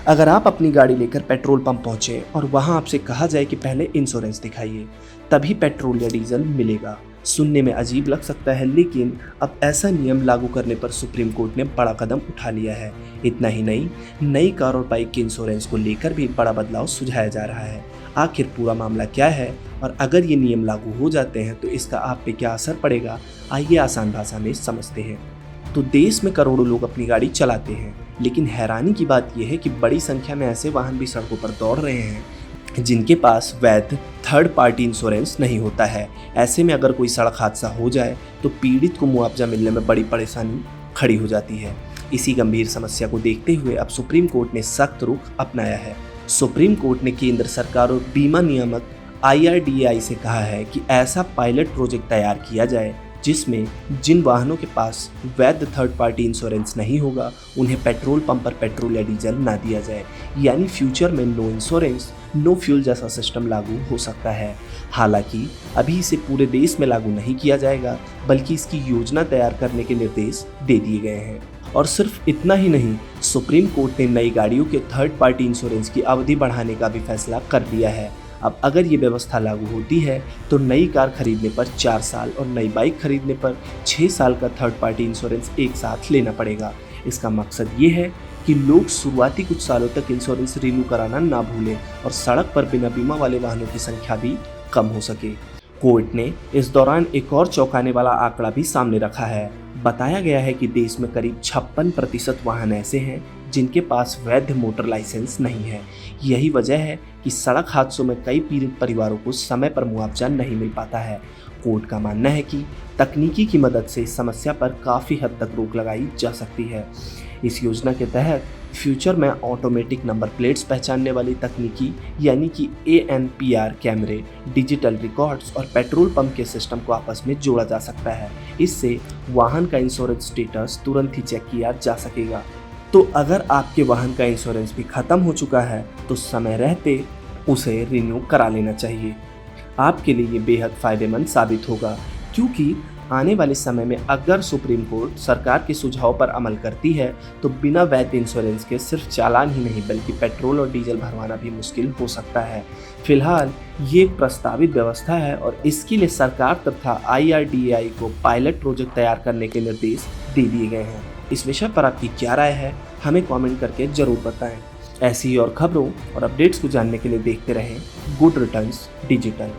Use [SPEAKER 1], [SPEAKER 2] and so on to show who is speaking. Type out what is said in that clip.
[SPEAKER 1] अगर आप अपनी गाड़ी लेकर पेट्रोल पंप पहुंचे और वहां आपसे कहा जाए कि पहले इंश्योरेंस दिखाइए, तभी पेट्रोल या डीजल मिलेगा। सुनने में अजीब लग सकता है, लेकिन अब ऐसा नियम लागू करने पर सुप्रीम कोर्ट ने बड़ा कदम उठा लिया है। इतना ही नहीं, नई कार और बाइक के इंश्योरेंस को लेकर भी बड़ा बदलाव सुझाया जा रहा है। आखिर पूरा मामला क्या है और अगर ये नियम लागू हो जाते हैं तो इसका आप पे क्या असर पड़ेगा, आइए आसान भाषा में समझते हैं। तो देश में करोड़ों लोग अपनी गाड़ी चलाते हैं, लेकिन हैरानी की बात यह है कि बड़ी संख्या में ऐसे वाहन भी सड़कों पर दौड़ रहे हैं जिनके पास वैध थर्ड पार्टी इंश्योरेंस नहीं होता है। ऐसे में अगर कोई सड़क हादसा हो जाए तो पीड़ित को मुआवजा मिलने में बड़ी परेशानी खड़ी हो जाती है। इसी गंभीर समस्या को देखते हुए अब सुप्रीम कोर्ट ने सख्त रुख अपनाया है। सुप्रीम कोर्ट ने केंद्र सरकार और बीमा नियामक IRDAI से कहा है कि ऐसा पायलट प्रोजेक्ट तैयार किया जाए जिसमें जिन वाहनों के पास वैध थर्ड पार्टी इंश्योरेंस नहीं होगा उन्हें पेट्रोल पंप पर पेट्रोल या डीजल ना दिया जाए। यानी फ्यूचर में नो इंश्योरेंस नो फ्यूल जैसा सिस्टम लागू हो सकता है। हालांकि अभी इसे पूरे देश में लागू नहीं किया जाएगा, बल्कि इसकी योजना तैयार करने के निर्देश दे दिए गए हैं। और सिर्फ इतना ही नहीं, सुप्रीम कोर्ट ने नई गाड़ियों के थर्ड पार्टी इंश्योरेंस की अवधि बढ़ाने का भी फैसला कर लिया है। अब अगर ये व्यवस्था लागू होती है तो नई कार खरीदने पर 4 साल और नई बाइक खरीदने पर 6 साल का थर्ड पार्टी इंश्योरेंस एक साथ लेना पड़ेगा। इसका मकसद ये है कि लोग शुरुआती कुछ सालों तक इंश्योरेंस रिन्यू कराना ना भूलें और सड़क पर बिना बीमा वाले वाहनों की संख्या भी कम हो सके। कोर्ट ने इस दौरान एक और चौंकाने वाला आंकड़ा भी सामने रखा है। बताया गया है कि देश में करीब 56% वाहन ऐसे हैं जिनके पास वैध मोटर लाइसेंस नहीं है। यही वजह है कि सड़क हादसों में कई पीड़ित परिवारों को समय पर मुआवजा नहीं मिल पाता है। कोर्ट का मानना है कि तकनीकी की मदद से इस समस्या पर काफ़ी हद तक रोक लगाई जा सकती है। इस योजना के तहत फ्यूचर में ऑटोमेटिक नंबर प्लेट्स पहचानने वाली तकनीकी यानी कि ANPR कैमरे, डिजिटल रिकॉर्ड्स और पेट्रोल पंप के सिस्टम को आपस में जोड़ा जा सकता है। इससे वाहन का इंश्योरेंस स्टेटस तुरंत ही चेक किया जा सकेगा। तो अगर आपके वाहन का इंश्योरेंस भी खत्म हो चुका है तो समय रहते उसे रिन्यू करा लेना चाहिए। आपके लिए ये बेहद फायदेमंद साबित होगा, क्योंकि आने वाले समय में अगर सुप्रीम कोर्ट सरकार के सुझाव पर अमल करती है तो बिना वैध इंश्योरेंस के सिर्फ चालान ही नहीं बल्कि पेट्रोल और डीजल भरवाना भी मुश्किल हो सकता है। फिलहाल ये एक प्रस्तावित व्यवस्था है और इसके लिए सरकार तथा IRDAI को पायलट प्रोजेक्ट तैयार करने के निर्देश दे दिए गए हैं। इस विषय पर आपकी क्या राय है, हमें कमेंट करके जरूर बताएं। ऐसी ही और खबरों और अपडेट्स को जानने के लिए देखते रहें गुड रिटर्न्स डिजिटल।